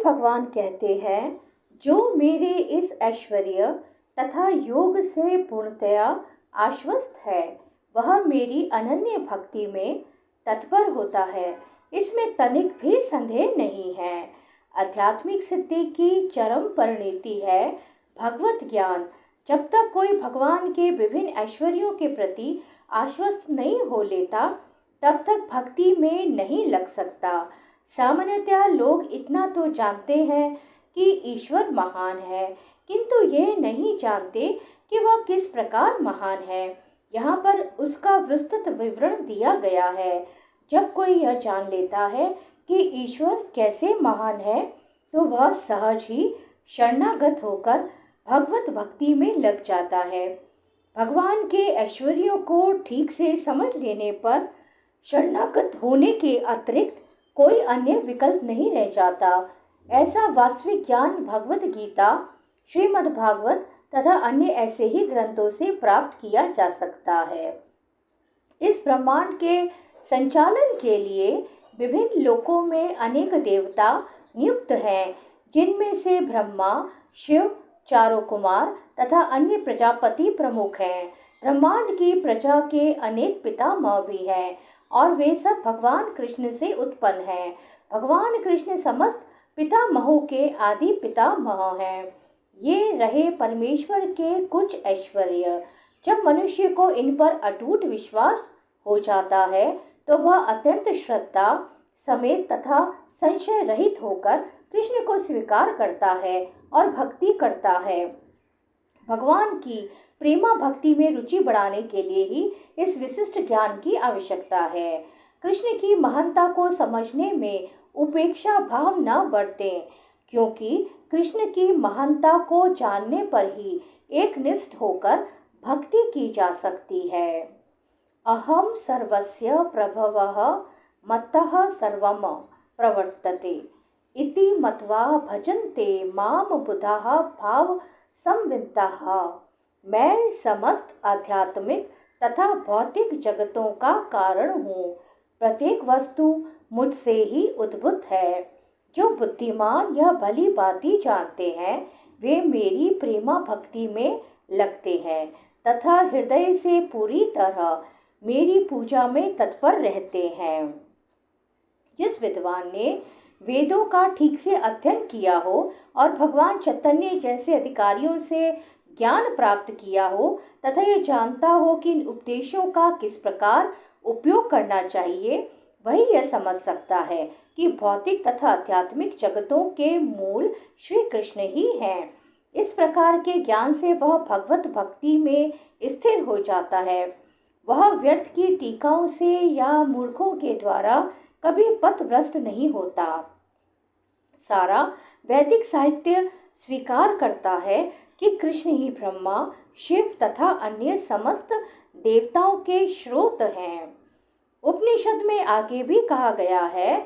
भगवान कहते हैं, जो मेरे इस ऐश्वर्य तथा योग से पूर्णतया आश्वस्त है, वह मेरी अनन्य भक्ति में तत्पर होता है। इसमें तनिक भी संदेह नहीं है। आध्यात्मिक सिद्धि की चरम परिणति है भगवत ज्ञान। जब तक कोई भगवान के विभिन्न ऐश्वर्यों के प्रति आश्वस्त नहीं हो लेता, तब तक भक्ति में नहीं लग सकता। सामान्यतः लोग इतना तो जानते हैं कि ईश्वर महान है, किंतु ये नहीं जानते कि वह किस प्रकार महान है। यहाँ पर उसका विस्तृत विवरण दिया गया है। जब कोई यह जान लेता है कि ईश्वर कैसे महान है, तो वह सहज ही शरणागत होकर भगवत भक्ति में लग जाता है। भगवान के ऐश्वर्यों को ठीक से समझ लेने पर शरणागत होने के अतिरिक्त कोई अन्य विकल्प नहीं रह जाता। ऐसा वास्तविक ज्ञान भगवत गीता, श्रीमद् भागवत तथा अन्य ऐसे ही ग्रंथों से प्राप्त किया जा सकता है। इस ब्रह्मांड के संचालन के लिए विभिन्न लोकों में अनेक देवता नियुक्त हैं, जिनमें से ब्रह्मा, शिव, चारों कुमार तथा अन्य प्रजापति प्रमुख हैं। ब्रह्मांड की प्रजा के अनेक पितामह भी हैं और वे सब भगवान कृष्ण से उत्पन्न हैं। भगवान कृष्ण समस्त पितामहों के आदि पितामह हैं। ये रहे परमेश्वर के कुछ ऐश्वर्य। जब मनुष्य को इन पर अटूट विश्वास हो जाता है, तो वह अत्यंत श्रद्धा समेत तथा संशय रहित होकर कृष्ण को स्वीकार करता है और भक्ति करता है। भगवान की प्रेमा भक्ति में रुचि बढ़ाने के लिए ही इस विशिष्ट ज्ञान की आवश्यकता है। कृष्ण की महानता को समझने में उपेक्षा भाव न बरतें, क्योंकि कृष्ण की महानता को जानने पर ही एकनिष्ठ होकर भक्ति की जा सकती है। अहम सर्वस्य प्रभवः मत्तः सर्वम प्रवर्तते इति मत्वा भजन्ते माम बुधाः भाव संवित्ताः। मैं समस्त आध्यात्मिक तथा भौतिक जगतों का कारण हूँ। प्रत्येक वस्तु मुझसे ही उद्भूत है। जो बुद्धिमान यह भली भांति जानते हैं, वे मेरी प्रेमा भक्ति में लगते हैं तथा हृदय से पूरी तरह मेरी पूजा में तत्पर रहते हैं। जिस विद्वान ने वेदों का ठीक से अध्ययन किया हो और भगवान चैतन्य जैसे अधिकारियों से ज्ञान प्राप्त किया हो तथा ये जानता हो कि इन उपदेशों का किस प्रकार उपयोग करना चाहिए, वही यह समझ सकता है कि भौतिक तथा आध्यात्मिक जगतों के मूल श्री कृष्ण ही हैं। इस प्रकार के ज्ञान से वह भगवत भक्ति में स्थिर हो जाता है। वह व्यर्थ की टीकाओं से या मूर्खों के द्वारा कभी पथभ्रष्ट नहीं होता। सारा वैदिक साहित्य स्वीकार करता है कि कृष्ण ही ब्रह्मा, शिव तथा अन्य समस्त देवताओं के स्रोत हैं। उपनिषद में आगे भी कहा गया है,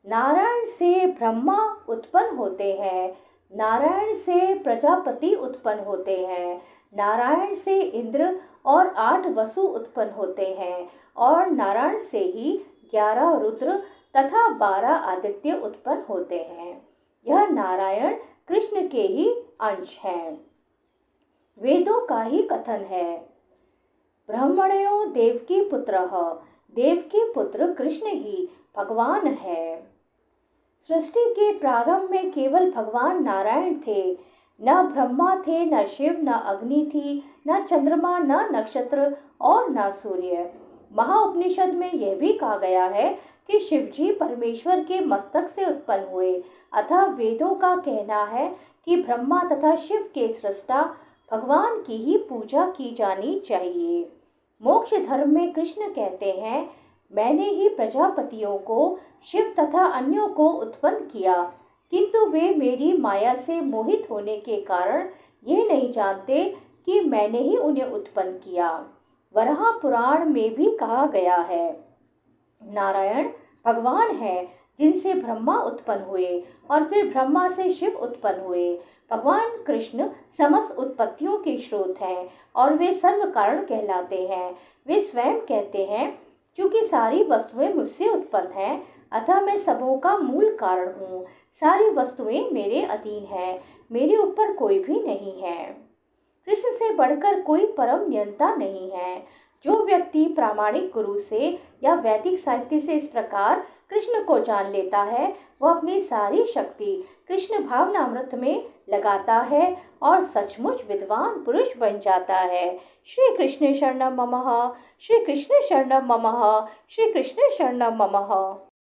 नारायण से ब्रह्मा उत्पन्न होते हैं, नारायण से प्रजापति उत्पन्न होते हैं, नारायण से इंद्र और 8 वसु उत्पन्न होते हैं और नारायण से ही 11 रुद्र तथा 12 आदित्य उत्पन्न होते हैं। यह नारायण कृष्ण के ही अंश हैं। वेदों का ही कथन है, ब्रह्मण्यो देवकी पुत्रः, देवकी पुत्र कृष्ण ही भगवान है। सृष्टि के प्रारंभ में केवल भगवान नारायण थे। न ब्रह्मा थे, न शिव, न अग्नि थी, न चंद्रमा, न नक्षत्र और न सूर्य। महाउपनिषद में यह भी कहा गया है कि शिवजी परमेश्वर के मस्तक से उत्पन्न हुए। अतः वेदों का कहना है कि ब्रह्मा तथा शिव के सृष्टा भगवान की ही पूजा की जानी चाहिए। मोक्ष धर्म में कृष्ण कहते हैं, मैंने ही प्रजापतियों को, शिव तथा अन्यों को उत्पन्न किया, किंतु वे मेरी माया से मोहित होने के कारण यह नहीं जानते कि मैंने ही उन्हें उत्पन्न किया। वराह पुराण में भी कहा गया है, नारायण भगवान है जिनसे ब्रह्मा उत्पन्न हुए और फिर ब्रह्मा से शिव उत्पन्न हुए। भगवान कृष्ण समस्त उत्पत्तियों के स्रोत हैं और वे सर्व कारण कहलाते हैं। वे स्वयं कहते हैं, क्योंकि सारी वस्तुएं मुझसे उत्पन्न हैं, अतः मैं सबों का मूल कारण हूँ। सारी वस्तुएं मेरे अधीन हैं, मेरे ऊपर कोई भी नहीं है। कृष्ण से बढ़कर कोई परम नियंता नहीं है। जो व्यक्ति प्रामाणिक गुरु से या वैदिक साहित्य से इस प्रकार कृष्ण को जान लेता है, वह अपनी सारी शक्ति कृष्ण भावनामृत में लगाता है और सचमुच विद्वान पुरुष बन जाता है। श्री कृष्ण शरणम ममः, श्री कृष्ण शरणम ममः, श्री कृष्ण शरणम ममः।